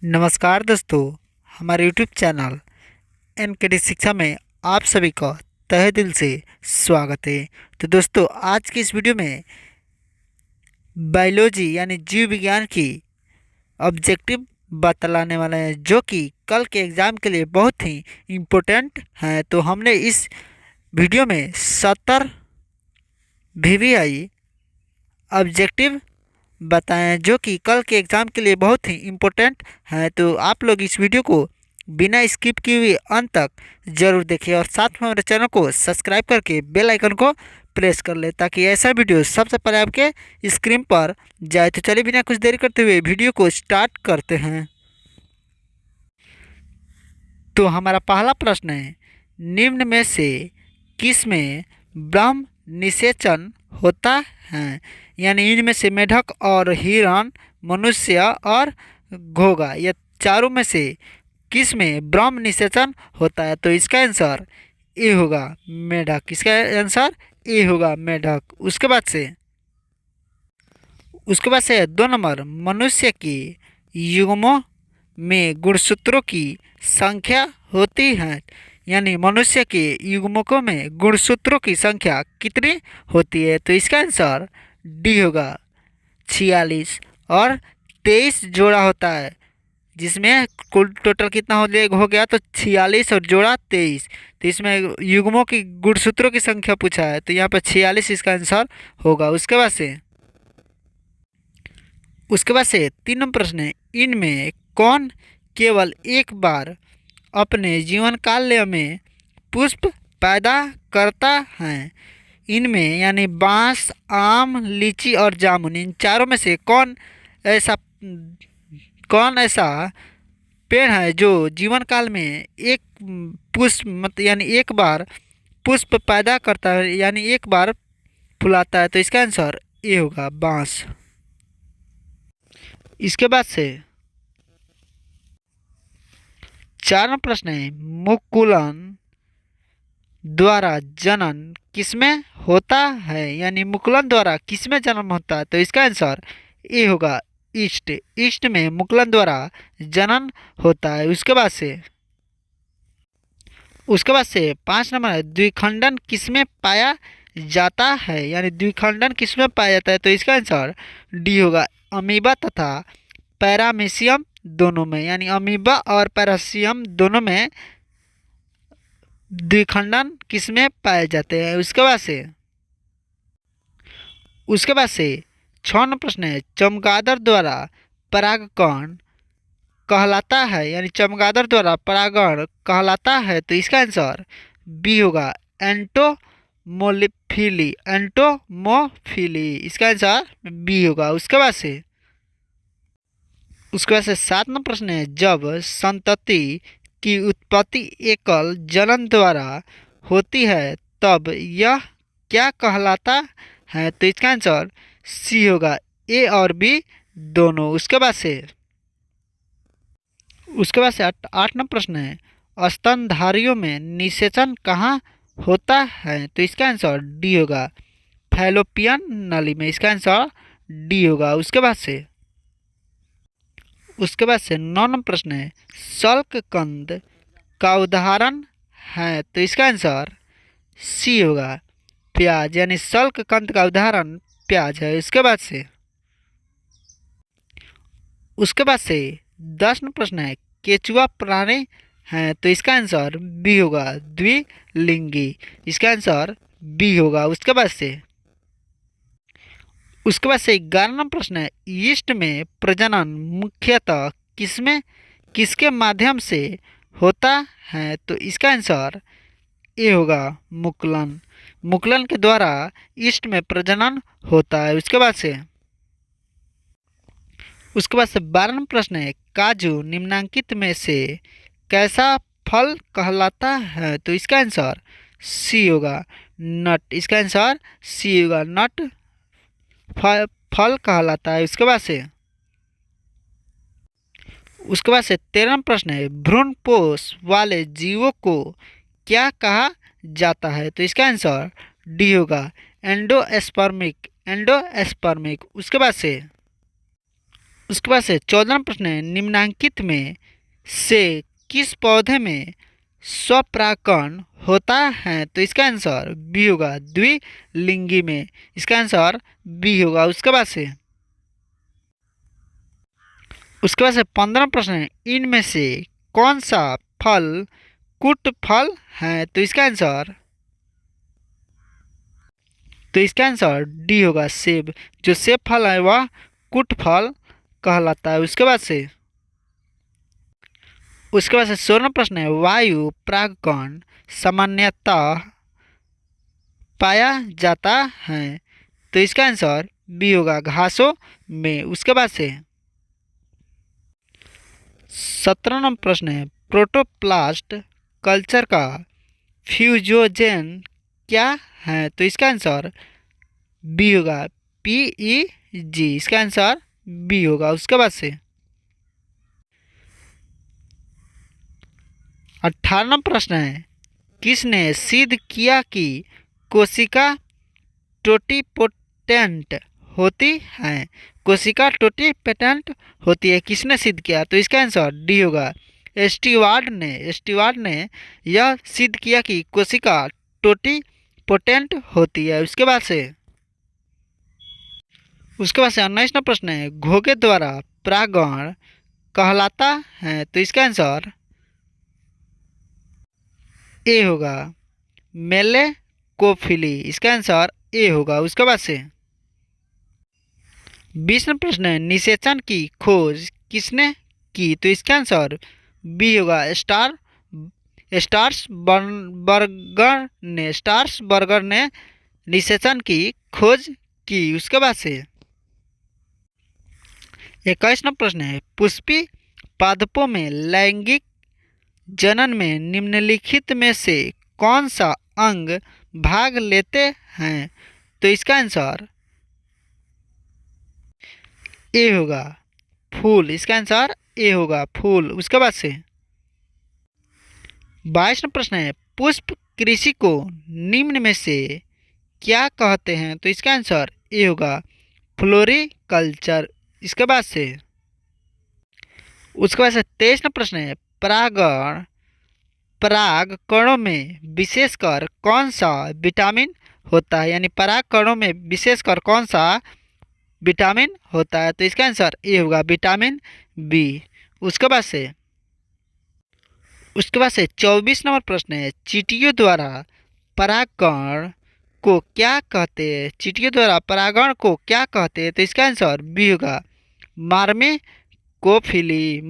नमस्कार दोस्तों, हमारे यूट्यूब चैनल एनकेडी शिक्षा में आप सभी का तहे दिल से स्वागत है। तो दोस्तों, आज की इस वीडियो में बायोलॉजी यानी जीव विज्ञान की ऑब्जेक्टिव बतलाने वाले हैं, जो कि कल के एग्ज़ाम के लिए बहुत ही इम्पोर्टेंट हैं। तो हमने इस वीडियो में 70 VVI ऑब्जेक्टिव बताएं हैं, जो कि कल के एग्ज़ाम के लिए बहुत ही इम्पोर्टेंट हैं। तो आप लोग इस वीडियो को बिना स्किप किए हुए अंत तक ज़रूर देखिए और साथ में हमारे चैनल को सब्सक्राइब करके बेल आइकन को प्रेस कर ले, ताकि ऐसा वीडियो सबसे पहले आपके स्क्रीन पर जाए। तो चलिए बिना कुछ देरी करते हुए वीडियो को स्टार्ट करते हैं। तो हमारा पहला प्रश्न है, निम्न में से किस में ब्रह्म निषेचन होता है? यानी इनमें से मेढक और हिरण, मनुष्य और घोगा, ये चारों में से किस में ब्रह्म निषेचन होता है? तो इसका आंसर ए होगा मेढक। इसका आंसर ए होगा मेढक। उसके बाद से 2 नंबर, मनुष्य की युग्मों में गुणसूत्रों की संख्या होती है। यानी मनुष्य के युग्मकों में गुणसूत्रों की संख्या कितनी होती है? तो इसका आंसर डी होगा 46 और 23 जोड़ा होता है, जिसमें कुल टोटल कितना हो गया? तो 46 और जोड़ा 23। तो इसमें युग्मों की गुणसूत्रों की संख्या पूछा है, तो यहाँ पर 46 इसका आंसर होगा। उसके बाद से 3 नंबर प्रश्न है, इनमें कौन केवल एक बार अपने जीवन काल में पुष्प पैदा करता है? इनमें यानी बांस, आम, लीची और जामुन, इन चारों में से ऐसा कौन ऐसा पेड़ है जो जीवन काल में एक पुष्प यानी एक बार पुष्प पैदा करता है, यानी एक बार फुलाता है? तो इसका आंसर ए होगा बांस। इसके बाद से 4 नंबर प्रश्न है, मुकुलन द्वारा जनन किसमें होता है? यानी मुकुलन द्वारा किसमें जन्म होता है? तो इसका आंसर ए होगा ईस्ट। ईस्ट में मुकुलन द्वारा जनन होता है। उसके बाद से 5 नंबर है, द्विखंडन किसमें पाया जाता है? यानी द्विखंडन किसमें पाया जाता है? तो इसका आंसर डी होगा अमीबा तथा पैरामीशियम दोनों में। यानी अमीबा और पैरामीशियम दोनों में द्विखंडन किसमें पाए जाते हैं? उसके बाद से 6 नंबर प्रश्न है, चमगादड़ द्वारा परागकण कहलाता है? यानी चमगादड़ द्वारा परागण कहलाता है? तो इसका आंसर बी होगा एंटोमोफिली। इसका आंसर बी होगा। उसके बाद से 7 नंबर प्रश्न है, जब संतति की उत्पत्ति एकल जनन द्वारा होती है तब यह क्या कहलाता है? तो इसका आंसर सी होगा ए और बी दोनों। उसके बाद से 8 नंबर प्रश्न है, स्तनधारियों में निषेचन कहाँ होता है? तो इसका आंसर डी होगा फैलोपियन नली में। इसका आंसर डी होगा। उसके बाद से 9 नंबर प्रश्न है, शल्ककंद का उदाहरण है? तो इसका आंसर सी होगा प्याज। यानी शल्ककंद का उदाहरण प्याज है। उसके बाद से 10 नंबर प्रश्न है, केचुआ प्राणी है? तो इसका आंसर बी होगा द्विलिंगी। इसका आंसर बी होगा। उसके बाद से 11 नंबर प्रश्न है, ईस्ट में प्रजनन मुख्यतः किसके माध्यम से होता है? तो इसका आंसर ए होगा मुकुलन। मुकुलन के द्वारा ईस्ट में प्रजनन होता है। उसके बाद से 12 नंबर प्रश्न है, काजू निम्नलिखित में से कैसा फल कहलाता है? तो इसका आंसर सी होगा नट। इसका आंसर सी होगा नट फल कहलाता है। उसके बाद से 13 प्रश्न है, भ्रूणपोष वाले जीवों को क्या कहा जाता है? तो इसका आंसर डी होगा एंडोस्पर्मिक। उसके बाद से उसके बाद से 14 प्रश्न है, निम्नांकित में से किस पौधे में स्वपरागकण होता है? तो इसका आंसर बी होगा, द्विलिंगी में। इसका आंसर बी होगा। उसके बाद से 15 प्रश्न है, इनमें से कौन सा फल कुट फल है? तो इसका आंसर डी होगा, सेब। जो सेब फल है वह कुट फल कहलाता है। उसके बाद से 16 प्रश्न है, वायु परागकण सामान्यतः पाया जाता है? तो इसका आंसर बी होगा, घासों में। उसके बाद से 17 नंबर प्रश्न है, प्रोटोप्लास्ट कल्चर का फ्यूजोजेन क्या है? तो इसका आंसर बी होगा, PEG। इसका आंसर बी होगा। उसके बाद से 18 प्रश्न है, किसने सिद्ध किया कि कोशिका टोटिपोटेंट होती है? कोशिका टोटिपोटेंट होती है, किसने सिद्ध किया? तो इसका आंसर डी होगा, स्टीवार्ड ने यह सिद्ध किया कि कोशिका टोटिपोटेंट होती है। उसके बाद से 19वां प्रश्न है, घोंघे द्वारा परागण कहलाता है? तो इसका आंसर ए होगा, मेलेकोफिली। इसका आंसर ए होगा। उसके बाद से 20वां प्रश्न है, निषेचन की खोज किसने की? तो इसका आंसर बी होगा, स्टार्सबर्गर ने निषेचन की खोज की। उसके बाद से 21वां प्रश्न है, पुष्पी पादपों में लैंगिक जनन में निम्नलिखित में से कौन सा अंग भाग लेते हैं? तो इसका आंसर ए होगा, फूल। इसका आंसर ए होगा, फूल। उसके बाद से 22वां प्रश्न है, पुष्प कृषि को निम्न में से क्या कहते हैं? तो इसका आंसर ए होगा, फ्लोरिकल्चर। इसके बाद से उसके बाद से 23वां प्रश्न है, पराग कणों में विशेषकर कौन सा विटामिन होता है? यानी पराग कणों में विशेषकर कौन सा विटामिन होता है? तो इसका आंसर ए होगा, विटामिन बी। उसके बाद से 24 नंबर प्रश्न है, चींटियों द्वारा परागकण को क्या कहते हैं? चींटियों द्वारा परागण को क्या कहते हैं? तो इसका आंसर बी होगा, मार्मेकोफिली।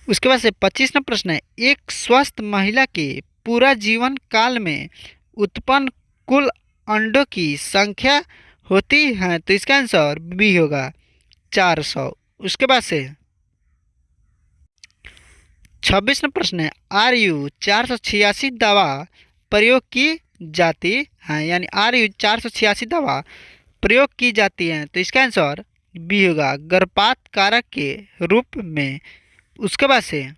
उसके बाद से 25 नंबर प्रश्न है, एक स्वस्थ महिला के पूरा जीवन काल में उत्पन्न कुल अंडों की संख्या होती है? तो इसका आंसर बी होगा, 400। उसके बाद से 26 नंबर प्रश्न है, RU 486 दवा प्रयोग की जाती है? यानी RU 486 दवा प्रयोग की जाती है? तो इसका आंसर बी होगा, गर्भपात कारक के रूप में। उसके बाद से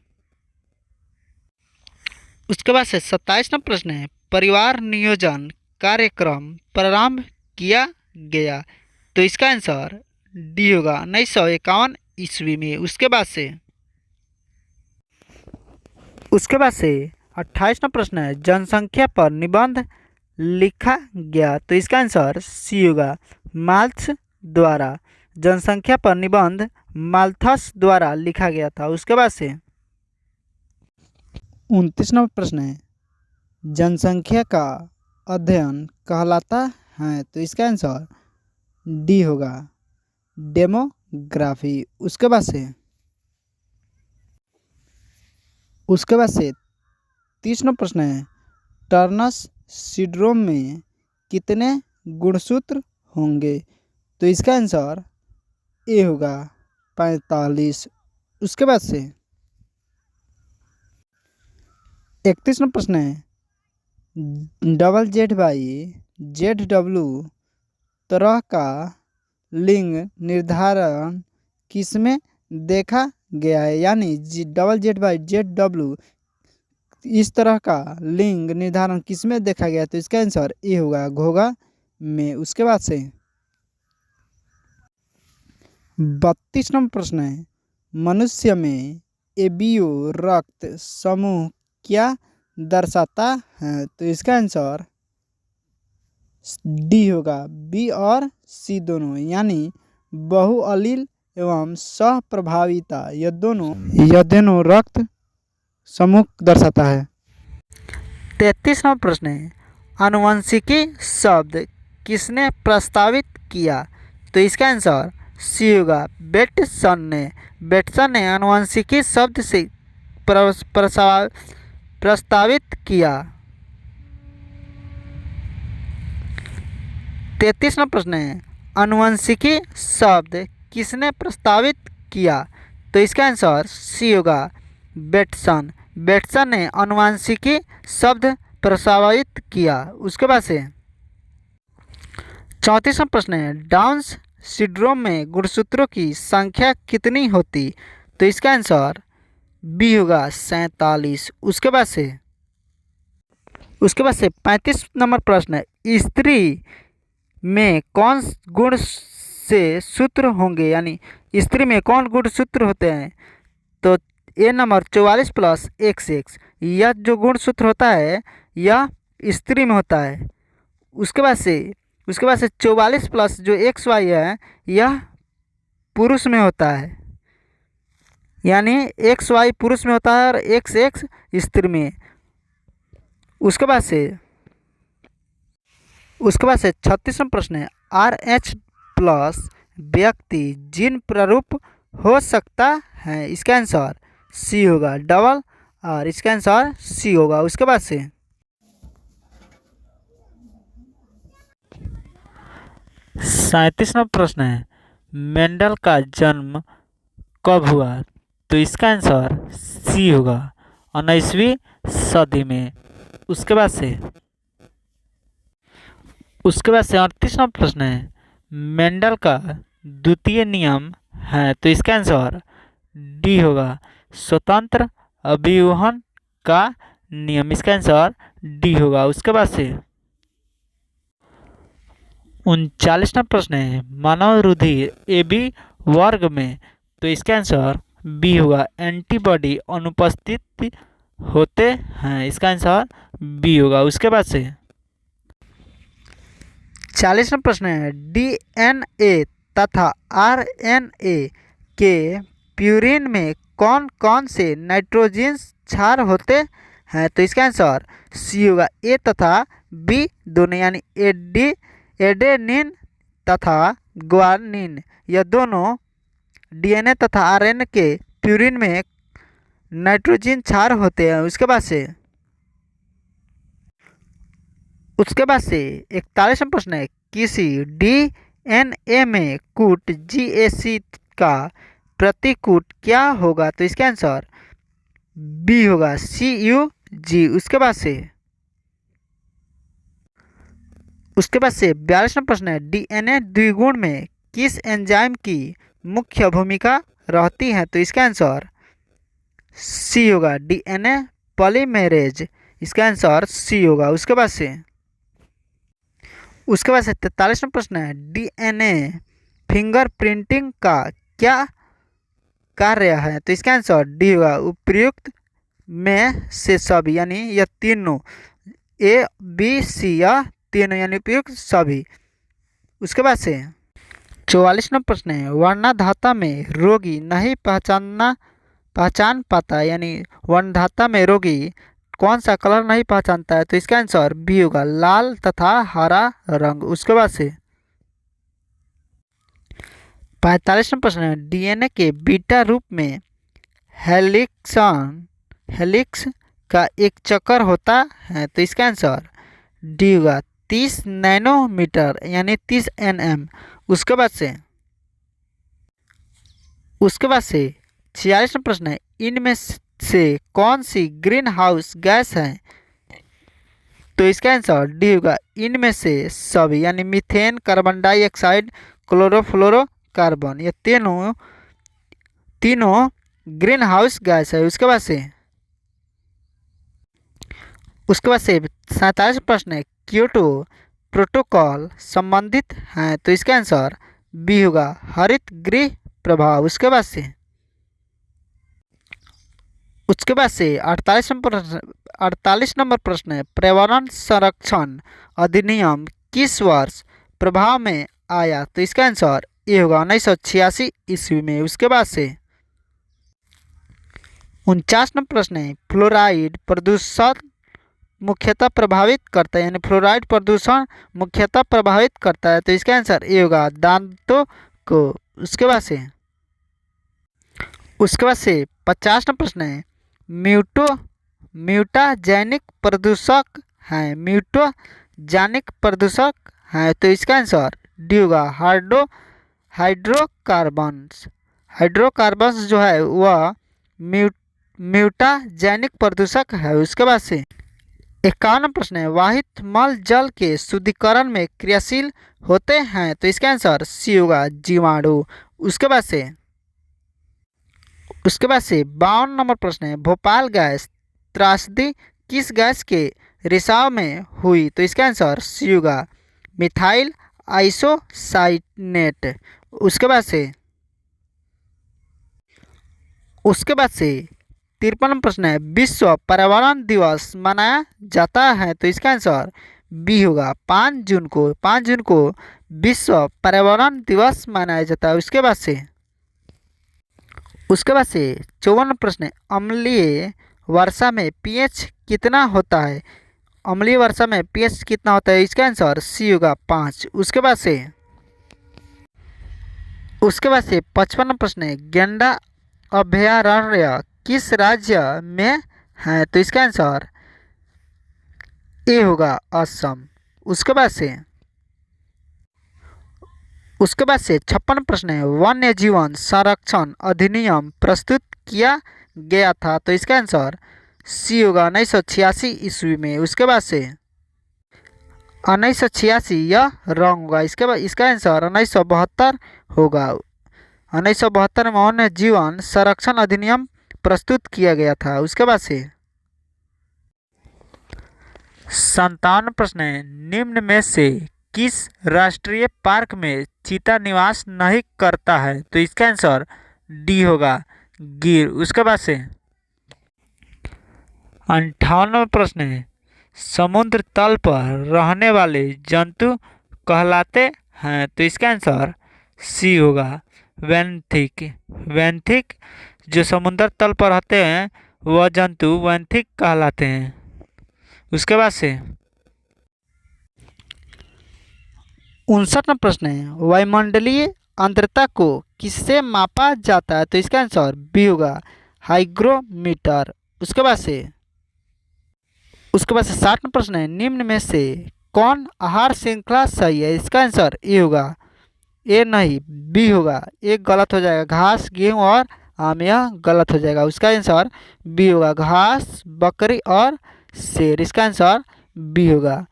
27वां प्रश्न है, परिवार नियोजन कार्यक्रम प्रारंभ किया गया? तो इसका आंसर डी होगा, 1951 ईस्वी में। उसके बाद से 28वां प्रश्न है, जनसंख्या पर निबंध लिखा गया? तो इसका आंसर सी होगा, माल्थस द्वारा। जनसंख्या पर निबंध माल्थस द्वारा लिखा गया था। उसके बाद से 29 नंबर प्रश्न है, जनसंख्या का अध्ययन कहलाता है? तो इसका आंसर डी होगा, डेमोग्राफी। उसके बाद से 30 नंबर प्रश्न है, टर्नर सिंड्रोम में कितने गुणसूत्र होंगे? तो इसका आंसर ए होगा, 45। उसके बाद से 31 नंबर प्रश्न है, ZZ/ZW तरह का लिंग निर्धारण किसमें देखा गया है? यानी ZZ/ZW इस तरह का लिंग निर्धारण किसमें देखा गया? तो इसका आंसर ए होगा, घोंघा में। उसके बाद से 32 नंबर प्रश्न है, मनुष्य में एबीओ रक्त समूह क्या दर्शाता है? तो इसका आंसर डी होगा, बी और सी दोनों, यानी बहुअलील एवं सहप्रभाविता, यह दोनों रक्त समूह दर्शाता है। 33 नंबर प्रश्न है, आनुवंशिकी शब्द किसने प्रस्तावित किया? तो इसका आंसर सी होगा, बेटसन ने आनुवंशिकी शब्द से प्रस्तावित किया। 33 नंबर प्रश्न है, आनुवंशिकी शब्द किसने प्रस्तावित किया? तो इसका आंसर सी होगा, बेटसन ने आनुवंशिकी शब्द प्रस्तावित किया। उसके बाद से 34वां प्रश्न है, डाउन सिंड्रोम में गुणसूत्रों की संख्या कितनी होती? तो इसका आंसर बी होगा, 47। उसके बाद से 35 नंबर प्रश्न है, स्त्री में कौन गुण से सूत्र होंगे, यानी स्त्री में कौन गुणसूत्र होते हैं? तो ए नंबर 44 प्लस XX, यह जो गुणसूत्र होता है यह स्त्री में होता है। उसके बाद से 44 प्लस जो XY है यह पुरुष में होता है, यानी XY पुरुष में होता है और XX स्त्री में। उसके बाद से 36वां प्रश्न है, RH प्लस व्यक्ति जिन प्रारूप हो सकता है? इसका आंसर सी होगा, डबल, और इसका आंसर सी होगा। उसके बाद से 37वां प्रश्न है, मेंडल का जन्म कब हुआ? तो इसका आंसर सी होगा, 19वीं सदी में। उसके बाद से 38वां प्रश्न है, मेंडल का द्वितीय नियम है? तो इसका आंसर डी होगा, स्वतंत्र अभिवहन का नियम। इसका आंसर डी होगा। उसके बाद से 39वां प्रश्न है, मानव रुधिर AB वर्ग में? तो इसका आंसर बी होगा, एंटीबॉडी अनुपस्थित होते हैं। इसका आंसर बी होगा। उसके बाद से 40वां प्रश्न है, DNA तथा RNA के प्यूरिन में कौन कौन से नाइट्रोजन क्षार होते हैं? तो इसका आंसर सी होगा, ए तथा बी दोनों, यानी एडेनिन तथा ग्वानिन, यह दोनों DNA तथा RNA के प्यूरिन में नाइट्रोजन क्षार होते हैं। उसके बाद से 41वां प्रश्न है, किसी DNA में कूट GAC का प्रतिकूट क्या होगा? तो इसका आंसर बी होगा, CUG। उसके बाद से 42वां प्रश्न है, DNA द्विगुण में किस एंजाइम की मुख्य भूमिका रहती है? तो इसका आंसर सी होगा, DNA पॉलीमेरेज। इसका आंसर सी होगा। उसके बाद से 43वां प्रश्न है, DNA फिंगरप्रिंटिंग का क्या कार्य है? तो इसका आंसर डी होगा, उपयुक्त में से सभी, यानी यह तीनों, ABC या तीनों, यानी उपयुक्त सभी। उसके बाद से 44वां प्रश्न है, वर्णधाता में रोगी नहीं पहचान पाता, यानी वर्णधाता में रोगी कौन सा कलर नहीं पहचानता है? तो इसका आंसर बी होगा, लाल तथा हरा रंग। उसके बाद से 45वां प्रश्न है, DNA के बीटा रूप में हेलिक्स का एक चक्कर होता है? तो इसका आंसर डी होगा, 30 नैनोमीटर, यानी 30 nm। उसके बाद से 46वां प्रश्न है, इनमें से कौन सी ग्रीन हाउस गैस है? तो इसका आंसर डी होगा, इनमें से सभी, यानी मीथेन, कार्बन डाइऑक्साइड, क्लोरोफ्लोरोकार्बन, ये तीनों ग्रीन हाउस गैस है। उसके बाद से 47वां प्रश्न है, क्योटो प्रोटोकॉल संबंधित है? तो इसका आंसर बी होगा, हरित गृह प्रभाव। उसके बाद से 48 नंबर प्रश्न है, पर्यावरण संरक्षण अधिनियम किस वर्ष प्रभाव में आया? तो इसका आंसर ये होगा 1986 ईस्वी में। उसके बाद से 49 नंबर प्रश्न है, फ्लोराइड प्रदूषण मुख्यतः प्रभावित करता है, यानी फ्लोराइड प्रदूषण मुख्यतः प्रभावित करता है। तो इसका आंसर ये होगा दांतों को। उसके बाद से 50 नंबर प्रश्न है, म्यूटाजेनिक प्रदूषक हैं, म्यूटाजेनिक प्रदूषक हैं। तो इसका आंसर डी होगा हाइड्रोकार्बन्स जो है वह म्यूटाजेनिक प्रदूषक है। उसके बाद से 51 प्रश्न है, वाहित मल जल के शुद्धिकरण में क्रियाशील होते हैं। तो इसका आंसर सी होगा जीवाणु। उसके बाद से 52 नंबर प्रश्न है, भोपाल गैस त्रासदी किस गैस के रिसाव में हुई? तो इसका आंसर सी होगा मिथाइल आइसोसाइनेट। उसके बाद से 53 प्रश्न है, विश्व पर्यावरण दिवस मनाया जाता है। तो इसका आंसर बी होगा 5 जून को विश्व पर्यावरण दिवस मनाया जाता है। उसके बाद से 54 प्रश्न है, अम्लीय वर्षा में पीएच कितना होता है? अम्लीय वर्षा में पीएच कितना होता है? इसका आंसर सी होगा 5। उसके बाद से 55 प्रश्न है, गेंडा अभयारण्य किस राज्य में है? तो इसका आंसर ए होगा असम। उसके बाद से 56 प्रश्न है, वन्य जीवन संरक्षण अधिनियम प्रस्तुत किया गया था। तो इसका आंसर सी होगा 1986 ईस्वी में। उसके बाद से 1986 यह रॉन्ग होगा। इसके बाद इसका आंसर 1972 होगा। 1972 में वन्य जीवन संरक्षण अधिनियम प्रस्तुत किया गया था। उसके बाद से 57 प्रश्न है, निम्न में से किस राष्ट्रीय पार्क में चीता निवास नहीं करता है? तो इसका आंसर डी होगा गिर। उसके बाद से 58 प्रश्न है, समुद्र तल पर रहने वाले जंतु कहलाते हैं। तो इसका आंसर सी होगा वैंथिक जो समुद्र तल पर रहते हैं वह जंतु वैंथिक कहलाते हैं। उसके बाद से 59 प्रश्न है, वायुमंडलीय आर्द्रता को किससे मापा जाता है? तो इसका आंसर बी होगा हाइग्रोमीटर। उसके बाद से 60 प्रश्न है, निम्न में से कौन आहार श्रृंखला सही है? इसका आंसर ए होगा, ए नहीं बी होगा। एक गलत हो जाएगा, घास गेहूं और आम, यह गलत हो जाएगा। उसका आंसर बी होगा, घास बकरी और शेर। इसका आंसर बी होगा।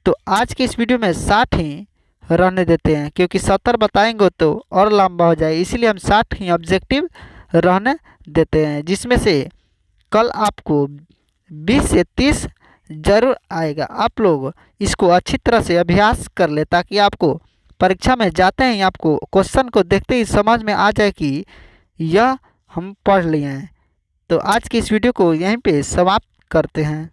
तो आज के इस वीडियो में 60 ही रहने देते हैं, क्योंकि 70 बताएंगे तो और लंबा हो जाए, इसीलिए हम 60 ही ऑब्जेक्टिव रहने देते हैं, जिसमें से कल आपको 20 से 30 जरूर आएगा। आप लोग इसको अच्छी तरह से अभ्यास कर ले, ताकि आपको परीक्षा में जाते ही आपको क्वेश्चन को देखते ही समझ में आ जाए कि यह हम पढ़ लिए हैं। तो आज की इस वीडियो को यहीं पे समाप्त करते हैं।